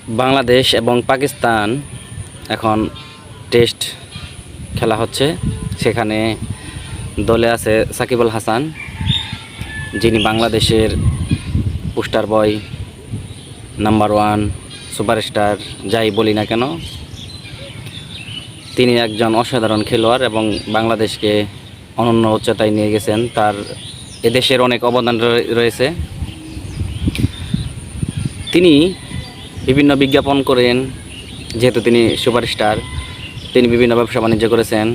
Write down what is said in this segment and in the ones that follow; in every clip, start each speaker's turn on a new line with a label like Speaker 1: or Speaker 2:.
Speaker 1: বাংলাদেশ এবং পাকিস্তান এখন টেস্ট খেলা হচ্ছে। সেখানে দলে আছে সাকিব আল হাসান, যিনি বাংলাদেশের পোস্টার বয়, নাম্বার ওয়ান সুপারস্টার যাই বলি না কেন। তিনি একজন অসাধারণ খেলোয়াড় এবং বাংলাদেশকে অনন্য উচ্চতায় নিয়ে গেছেন। তার এদেশের অনেক অবদান রয়েছে। তিনি বিভিন্ন বিজ্ঞাপন করেন, যেহেতু তিনি সুপারস্টার। তিনি বিভিন্ন ব্যবসা বাণিজ্য করেছেন,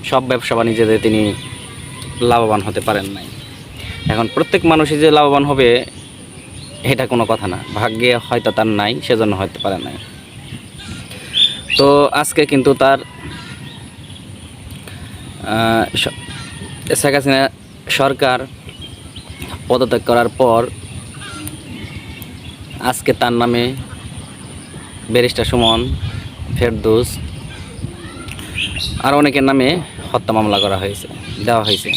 Speaker 1: সব ব্যবসা বাণিজ্যতে তিনি লাভবান হতে পারেন নাই। এখন প্রত্যেক মানুষই যে লাভবান হবে এটা কোনো কথা না, ভাগ্যে হয়তো তার নাই, সেজন্য হতে পারে নাই। তো আজকে কিন্তু তার শেখ হাসিনা সরকার পদত্যাগ করার পর আজকে তার নামে ব্যারিস্টার সুমন, ফেরদৌস আর অনেকের নামে হত্যা মামলা দেওয়া হয়েছে।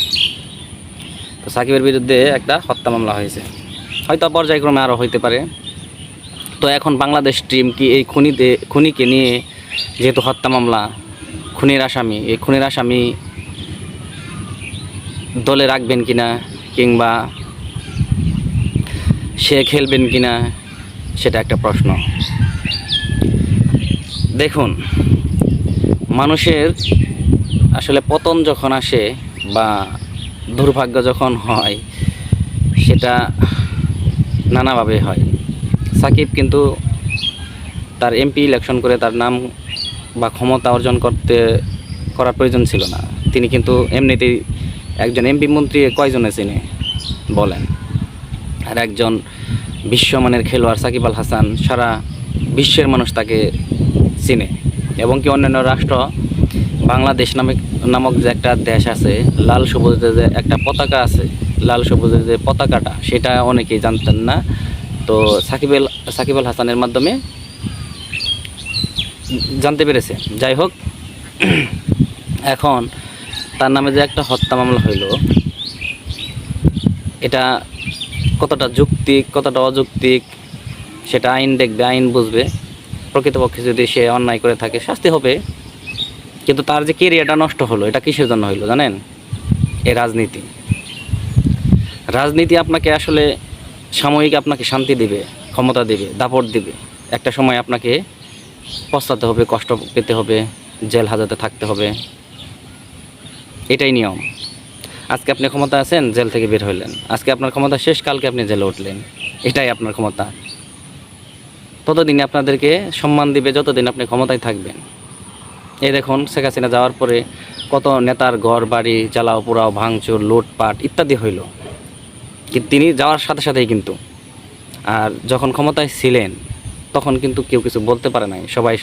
Speaker 1: তো সাকিবের বিরুদ্ধে একটা হত্যা মামলা হয়েছে, হয়তো পর্যায়ক্রমে আরও হইতে পারে। তো এখন বাংলাদেশ টিম কি এই খুনিকে নিয়ে, যেহেতু হত্যা মামলা, খুনির আসামি, এই খুনির আসামি দলে রাখবেন কিনা কিংবা সে খেলবেন কিনা সেটা একটা প্রশ্ন। দেখুন, মানুষের আসলে পতন যখন আসে বা দুর্ভাগ্য যখন হয় সেটা নানাভাবে হয়। সাকিব তার এমপি ইলেকশন করে তার নাম বা ক্ষমতা অর্জন করার প্রয়োজন ছিল না। তিনি কিন্তু এমনিতেই একজন এমপি মন্ত্রী কয়জনে চিনে বলেন। আর একজন বিশ্বমানের খেলোয়াড় সাকিব আল হাসান, সারা বিশ্বের মানুষ তাকে চিনে। এবং কি অন্যান্য রাষ্ট্র, বাংলাদেশ নামক যে একটা দেশ আছে, লাল সবুজের যে একটা পতাকা আছে, লাল সবুজের যে পতাকাটা, সেটা অনেকেই জানতেন না। তো সাকিব আল হাসানের মাধ্যমে জানতে পেরেছে। যাই হোক, এখন তার নামে যে একটা হত্যা মামলা হইল, এটা কতটা যৌক্তিক কতটা অযৌক্তিক সেটা আইন দেখবে, আইন বুঝবে। প্রকৃতপক্ষে যদি সে অন্যায় করে থাকে শাস্তি হবে, কিন্তু তার যে কেরিয়ারটা নষ্ট হলো, এটা কিসের জন্য হইলো জানেন? এই রাজনীতি আপনাকে আসলে সাময়িক আপনাকে শান্তি দিবে, ক্ষমতা দিবে, দাপট দিবে। একটা সময় আপনাকে পস্তাতে হবে, কষ্ট পেতে হবে, জেল হাজতে থাকতে হবে। এটাই নিয়ম। আজকে আপনি ক্ষমতা আছেন, জেল থেকে বের হইলেন, আজকে আপনার ক্ষমতা শেষ, কালকে আপনি জেলে উঠলেন, এটাই আপনার ক্ষমতা। ততদিনে আপনাদেরকে সম্মান দিবে যতদিন আপনি ক্ষমতায় থাকবেন। এই দেখুন, শেখ হাসিনা যাওয়ার পরে কত নেতার ঘর বাড়ি জ্বালাও পোড়াও, ভাঙচুর, লুটপাট ইত্যাদি হইল। কিন্তু তিনি যাওয়ার সাথে সাথেই কিন্তু, আর যখন ক্ষমতায় ছিলেন তখন কিন্তু কেউ কিছু বলতে পারে নাই। সবাই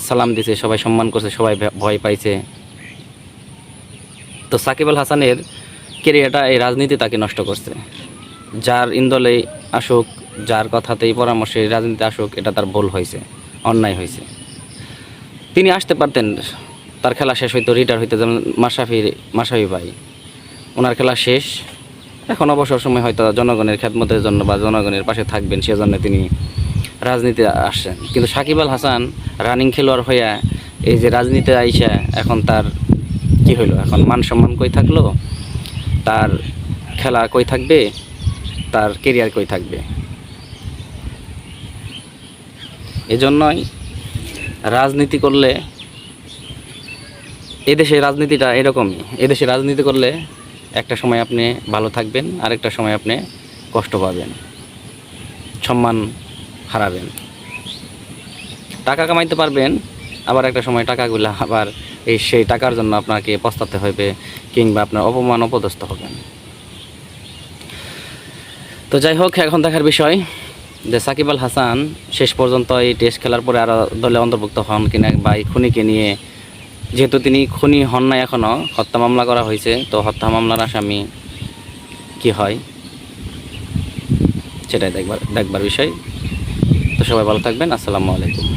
Speaker 1: সালাম দিছে, সবাই সম্মান করছে, সবাই ভয় পাইছে। তো সাকিব আল হাসানের কেরিয়ারটা এই রাজনীতি তাকে নষ্ট করছে। যার ইন্দলে আসুক, যার কথাতেই পরামর্শে রাজনীতি আসুক, এটা তার ভুল হয়েছে, অন্যায় হয়েছে। তিনি আসতে পারতেন, তার খেলা শেষ হইতো, রিটায়ার হইতো। যেমন মাশরাফি ভাই, ওনার খেলা শেষ, এখন অবসর সময় হয়তো জনগণের খেদমতের জন্য বা জনগণের পাশে থাকবেন, সেজন্য তিনি রাজনীতি আসছেন। কিন্তু সাকিব আল হাসান রানিং খেলোয়াড় হইয়া এই যে রাজনীতি আইসা এখন তার কি হইলো? এখন মান সম্মান কই থাকলো? তার খেলা কই থাকবে? তার কেরিয়ার কই থাকবে? এজন্যই রাজনীতি করলে, এদেশের রাজনীতিটা এরকমই। এদেশে রাজনীতি করলে একটা সময় আপনি ভালো থাকবেন, আরেকটা সময় আপনি কষ্ট পাবেন, সম্মান হারাবেন। টাকা কামাইতে পারবেন, আবার একটা সময় টাকাগুলো আবার সেই টাকার জন্য আপনাকে পস্তাতে হবে, কিংবা আপনার অপমান অপদস্থ হবেন। তো যাই হোক, এখন দেখার বিষয় যে সাকিব আল হাসান শেষ পর্যন্ত এই টেস্ট খেলার পরে আরও দলে অন্তর্ভুক্ত হন কিনা, বা এই খুনিকে নিয়ে, যেহেতু তিনি খুনি হন না, এখনও হত্যা মামলা করা হয়েছে। তো হত্যা মামলার আসামি কি হয় সেটাই দেখবার বিষয়। তো সবাই ভালো থাকবেন। আসসালামু আলাইকুম।